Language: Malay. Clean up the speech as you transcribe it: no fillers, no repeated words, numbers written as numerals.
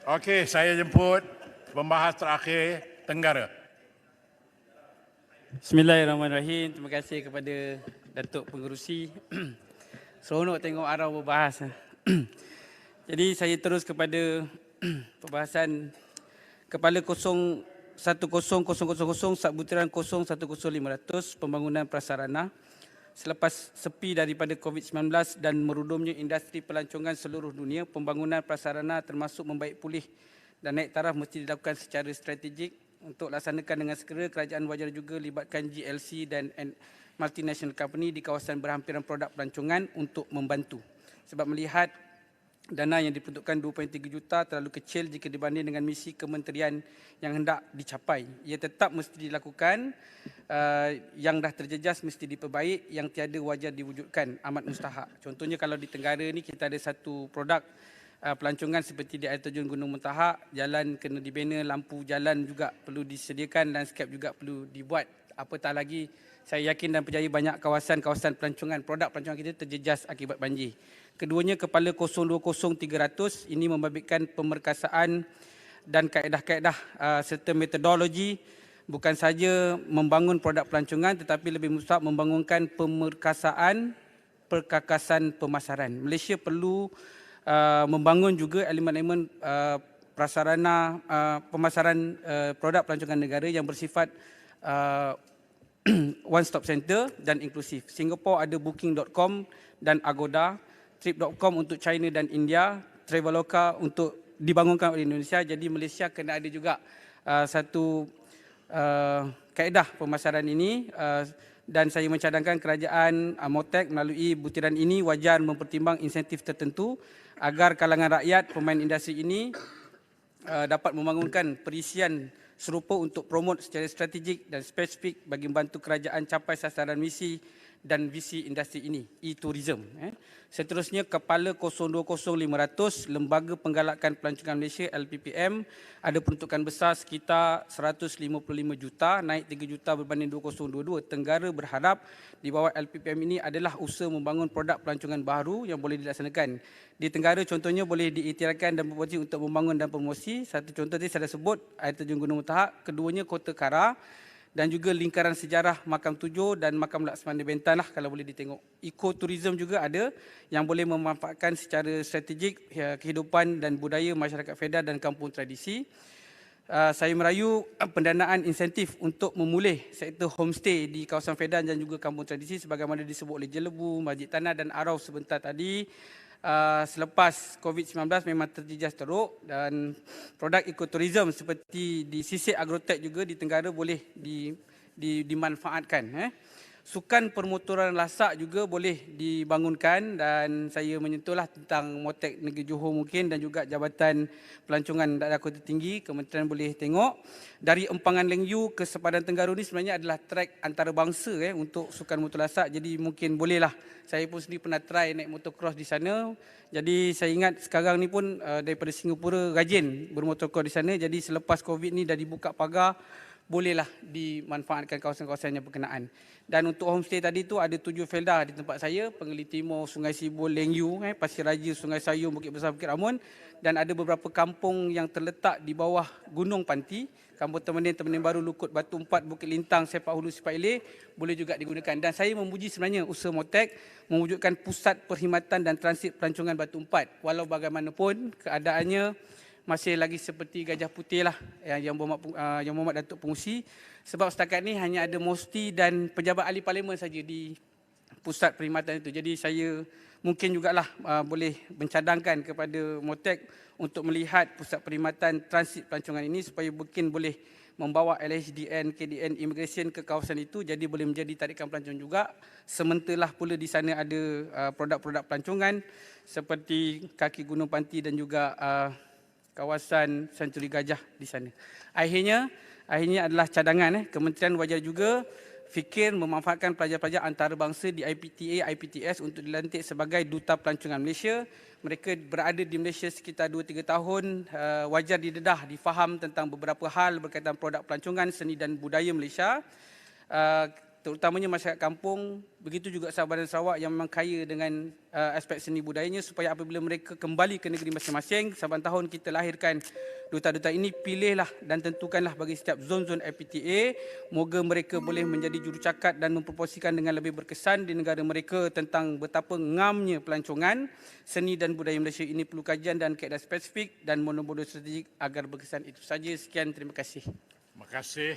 Okey, saya jemput pembahas terakhir Tenggara. Bismillahirrahmanirrahim. Terima kasih kepada Datuk Pengerusi. Seronok tengok arah berbahas. Jadi saya terus kepada pembahasan Kepala 010000 Subbutiran 010500 Pembangunan Prasarana. Selepas sepi daripada COVID-19 dan merudumnya industri pelancongan seluruh dunia, pembangunan prasarana termasuk membaik pulih dan naik taraf mesti dilakukan secara strategik. Untuk laksanakan dengan segera, kerajaan wajar juga libatkan GLC dan multinational company di kawasan berhampiran produk pelancongan untuk membantu. Sebab melihat dana yang diperuntukkan 2.3 juta terlalu kecil jika dibanding dengan misi kementerian yang hendak dicapai. Ia tetap mesti dilakukan, yang dah terjejas mesti diperbaik, yang tiada wajar diwujudkan, amat mustahak. Contohnya kalau di Tenggara ni kita ada satu produk pelancongan seperti di air terjun Gunung Mentahak, jalan kena dibina, lampu jalan juga perlu disediakan, landscape juga perlu dibuat. Apatah lagi, saya yakin dan percaya banyak kawasan-kawasan pelancongan, produk pelancongan kita terjejas akibat banjir. Keduanya Kepala 020300 ini membabitkan pemerkasaan dan kaedah-kaedah serta metodologi, bukan saja membangun produk pelancongan tetapi lebih mustahak membangunkan pemerkasaan perkakasan pemasaran. Malaysia perlu membangun juga elemen-elemen prasarana pemasaran produk pelancongan negara yang bersifat one stop center dan inklusif. Singapura ada booking.com dan Agoda, trip.com untuk China dan India, Traveloka untuk dibangunkan oleh Indonesia. Jadi Malaysia kena ada juga satu kaedah pemasaran ini, dan saya mencadangkan kerajaan MOTEK melalui butiran ini wajar mempertimbang insentif tertentu agar kalangan rakyat pemain industri ini dapat membangunkan perisian serupa untuk promot secara strategik dan spesifik bagi membantu kerajaan capai sasaran misi dan visi industri ini, e-tourism. Seterusnya Kepala 020500 Lembaga Penggalakan Pelancongan Malaysia LPPM ada peruntukan besar sekitar 155 juta, naik 3 juta berbanding 2022. Tenggara berharap di bawah LPPM ini adalah usaha membangun produk pelancongan baru yang boleh dilaksanakan. Di Tenggara contohnya boleh diiktirafkan dan berpotensi untuk membangun dan promosi. Satu contoh tadi saya dah sebut, air terjun Gunung Mentahak. Keduanya Kota Kara dan juga lingkaran sejarah Makam Tujuh dan Makam Laksamana Bentan lah kalau boleh ditengok. Ekoturism juga ada yang boleh memanfaatkan secara strategik kehidupan dan budaya masyarakat Fedah dan kampung tradisi. Saya merayu pendanaan insentif untuk memulih sektor homestay di kawasan Fedah dan juga kampung tradisi sebagaimana disebut oleh Jelebu, Masjid Tanah dan Arau sebentar tadi. Selepas COVID-19 memang terjejas teruk dan produk ekoturism seperti di Sisik Agrotech juga di Tenggara boleh dimanfaatkan. Sukan permotoran lasak juga boleh dibangunkan dan saya menyentuhlah tentang MOTEK Negeri Johor mungkin dan juga Jabatan Pelancongan Daerah Kota Tinggi, kementerian boleh tengok. Dari Empangan Lengyu ke Sepadan Tenggara ni sebenarnya adalah trek antarabangsa untuk sukan motor lasak, jadi mungkin bolehlah. Saya pun sendiri pernah try naik motocross di sana. Jadi saya ingat sekarang ni pun daripada Singapura rajin bermotocross di sana. Jadi selepas COVID ni dah dibuka pagar, bolehlah dimanfaatkan kawasan-kawasan yang berkenaan. Dan untuk homestay tadi tu ada 7 felda di tempat saya, Penggeli Timur, Sungai Sibul, Lengyu, Pasir Raja, Sungai Sayung, Bukit Besar, Bukit Ramun, dan ada beberapa kampung yang terletak di bawah Gunung Panti, Kampung Temenin Baru, Lukut, Batu Empat, Bukit Lintang, Sepak Hulu, Sipat Ilir, boleh juga digunakan. Dan saya memuji sebenarnya usaha MOTEK mewujudkan pusat perkhidmatan dan transit pelancongan Batu Empat. Walau bagaimanapun keadaannya masih lagi seperti Gajah Putih lah yang Muhammad Datuk Pengurusi, sebab setakat ni hanya ada Mosti dan pejabat ahli parlimen saja di pusat perkhidmatan itu. Jadi saya mungkin jugalah boleh mencadangkan kepada MOTEK untuk melihat pusat perkhidmatan transit pelancongan ini supaya mungkin boleh membawa LHDN, KDN, Immigration ke kawasan itu, jadi boleh menjadi tarikan pelancong juga. Sementara pula di sana ada produk-produk pelancongan seperti kaki Gunung Panti dan juga kawasan Senturi Gajah di sana. Akhirnya adalah cadangan. Kementerian wajar juga fikir memanfaatkan pelajar-pelajar antarabangsa di IPTA, IPTS untuk dilantik sebagai Duta Pelancongan Malaysia. Mereka berada di Malaysia sekitar 2-3 tahun, wajar didedah, difaham tentang beberapa hal berkaitan produk pelancongan, seni dan budaya Malaysia. terutamanya masyarakat kampung, begitu juga Sabah dan Sarawak yang memang kaya dengan aspek seni budayanya, supaya apabila mereka kembali ke negeri masing-masing, saban tahun kita lahirkan duta-duta ini, pilihlah dan tentukanlah bagi setiap zon-zon FPTA, moga mereka boleh menjadi jurucakap dan mempromosikan dengan lebih berkesan di negara mereka tentang betapa ngamnya pelancongan seni dan budaya Malaysia ini perlu kajian dan kaedah spesifik dan modul-modul strategik agar berkesan. Itu saja, sekian, terima kasih. Terima kasih.